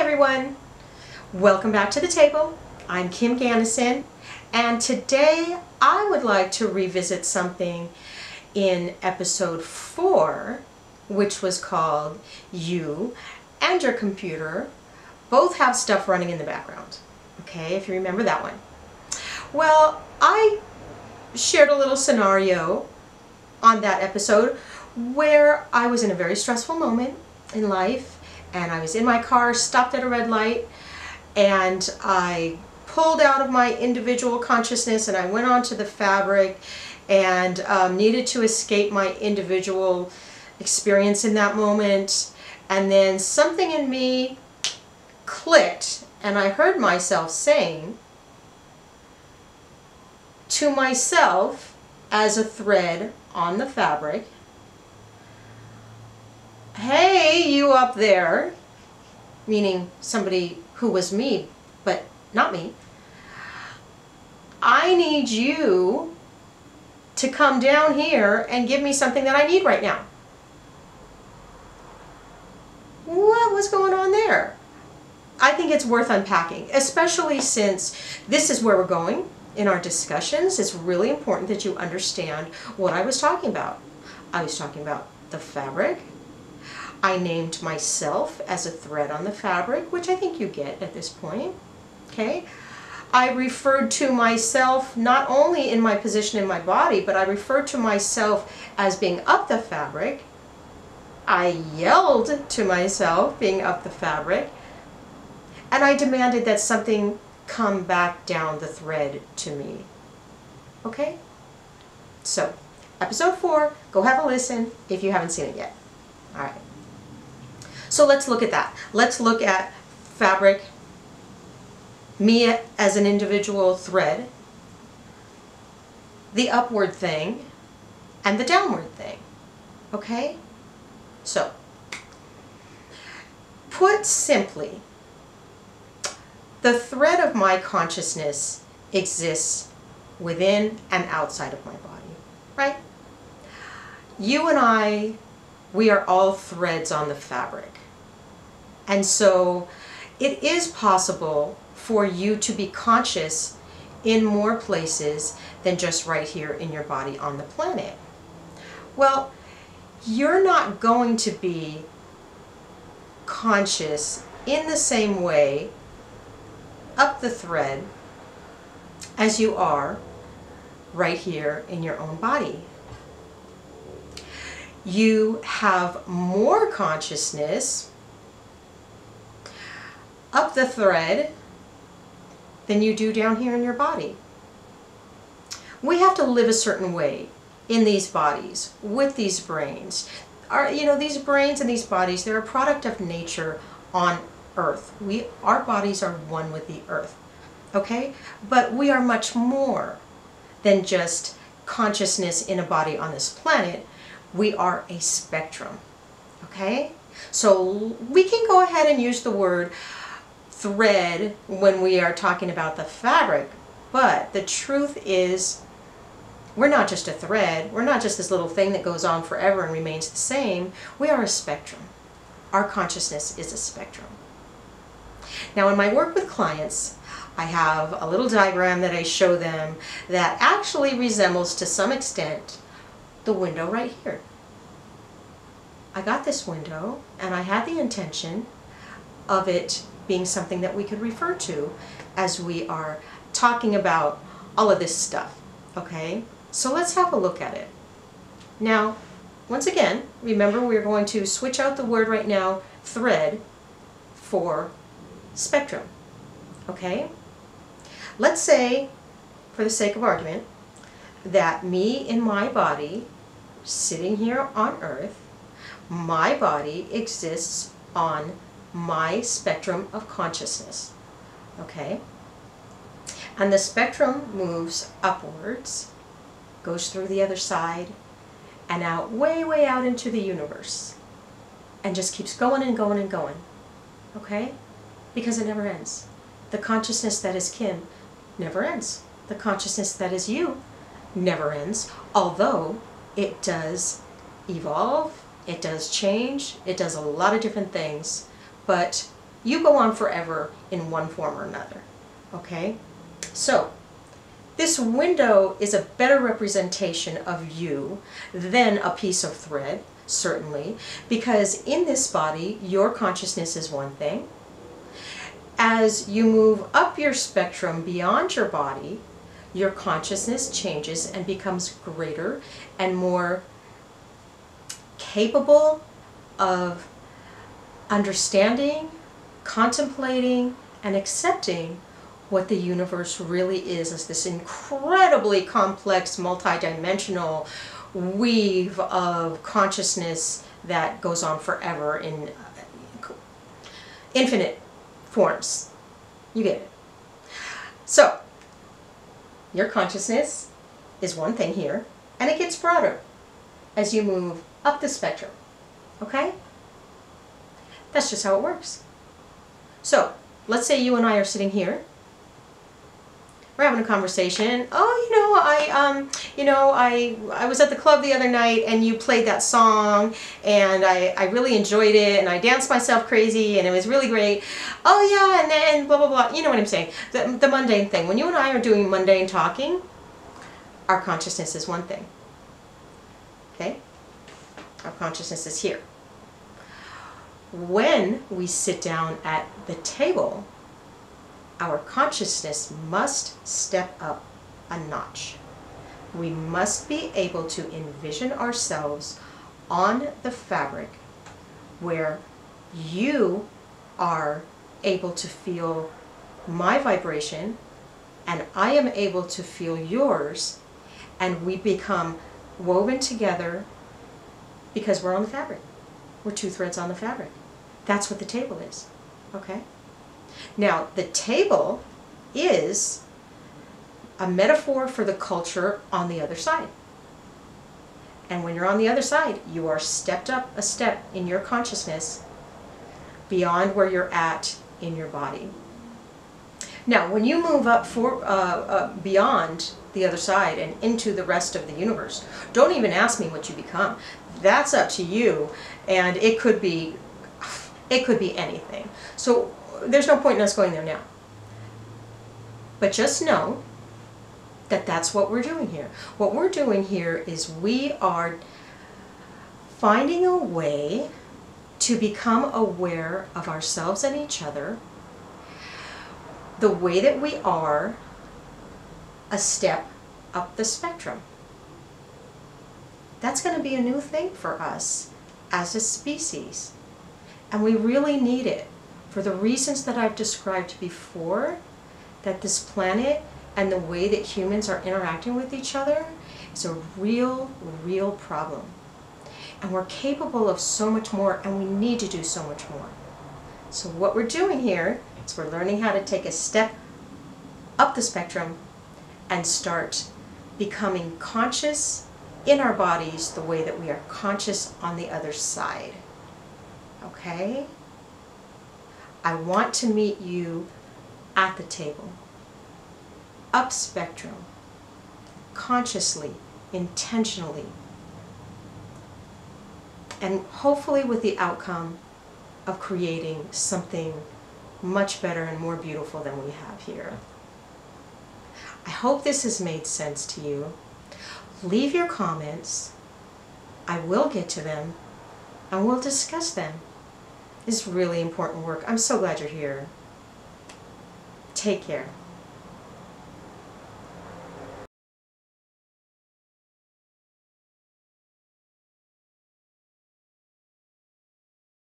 everyone, welcome back to the table. I'm Kim Ganassin, and today I would like to revisit something in episode 4, which was called You and Your Computer Both Have Stuff Running in the Background. Okay, if you remember that one. Well, I shared a little scenario on that episode where I was in a very stressful moment in life, and I was in my car, stopped at a red light, and I pulled out of my individual consciousness and I went onto the fabric and needed to escape my individual experience in that moment. And then something in me clicked and I heard myself saying to myself as a thread on the fabric, "Hey, you up there," meaning somebody who was me, but not me, "I need you to come down here and give me something that I need right now." What was going on there? I think it's worth unpacking, especially since this is where we're going in our discussions. It's really important that you understand what I was talking about. I was talking about the fabric. I named myself as a thread on the fabric, which I think you get at this point. Okay? I referred to myself not only in my position in my body, but I referred to myself as being up the fabric. I yelled to myself being up the fabric. And I demanded that something come back down the thread to me. Okay? So, episode 4, go have a listen if you haven't seen it yet. All right. So let's look at that. Let's look at fabric, me as an individual thread, the upward thing, and the downward thing. Okay? So, put simply, the thread of my consciousness exists within and outside of my body, right? You and I, we are all threads on the fabric. And so it is possible for you to be conscious in more places than just right here in your body on the planet. Well, you're not going to be conscious in the same way up the thread as you are right here in your own body. You have more consciousness up the thread than you do down here in your body. We have to live a certain way in these bodies, with these brains. These brains and these bodies, they're a product of nature on Earth. Our bodies are one with the Earth, okay? But we are much more than just consciousness in a body on this planet. We are a spectrum, okay? So we can go ahead and use the word thread when we are talking about the fabric, but the truth is we're not just a thread. We're not just this little thing that goes on forever and remains the same. We are a spectrum. Our consciousness is a spectrum. Now, in my work with clients, I have a little diagram that I show them that actually resembles to some extent the window right here. I got this window and I had the intention of it being something that we could refer to as we are talking about all of this stuff, okay? So let's have a look at it. Now, once again, remember we're going to switch out the word right now, thread, for spectrum, okay? Let's say, for the sake of argument, that me in my body, sitting here on Earth, my body exists on my spectrum of consciousness, okay? And the spectrum moves upwards, goes through the other side, and out, way, way out into the universe, and just keeps going and going and going, okay? Because it never ends. The consciousness that is Kim never ends. The consciousness that is you never ends, although it does evolve, it does change, it does a lot of different things, but You go on forever in one form or another. Okay? So, this window is a better representation of you than a piece of thread, certainly, because in this body, your consciousness is one thing. As you move up your spectrum beyond your body, your consciousness changes and becomes greater and more capable of understanding, contemplating, and accepting what the universe really is as this incredibly complex, multidimensional weave of consciousness that goes on forever in infinite forms. You get it. So, your consciousness is one thing here, and it gets broader as you move up the spectrum. Okay? That's just how it works. So, let's say you and I are sitting here. We're having a conversation. Oh, I was at the club the other night and you played that song and I really enjoyed it and I danced myself crazy and it was really great. Oh yeah, and then blah, blah, blah. You know what I'm saying. The mundane thing. When you and I are doing mundane talking, our consciousness is one thing. Okay? Our consciousness is here. When we sit down at the table, our consciousness must step up a notch. We must be able to envision ourselves on the fabric where you are able to feel my vibration and I am able to feel yours, and we become woven together because we're on the fabric. We're two threads on the fabric. That's what the table is. Okay? Now, the table is a metaphor for the culture on the other side. And when you're on the other side, you are stepped up a step in your consciousness beyond where you're at in your body. Now, when you move up beyond the other side and into the rest of the universe, don't even ask me what you become. That's up to you, and it could be anything. So there's no point in us going there now. But just know that that's what we're doing here. What we're doing here is we are finding a way to become aware of ourselves and each other the way that we are a step up the spectrum. That's going to be a new thing for us as a species. And we really need it for the reasons that I've described before, that this planet and the way that humans are interacting with each other is a real, real problem. And we're capable of so much more, and we need to do so much more. So what we're doing here is we're learning how to take a step up the spectrum and start becoming conscious in our bodies the way that we are conscious on the other side. Okay? I want to meet you at the table, up spectrum, consciously, intentionally, and hopefully with the outcome of creating something much better and more beautiful than we have here. I hope this has made sense to you. Leave your comments. I will get to them, and we'll discuss them. It's really important work. I'm so glad you're here. Take care.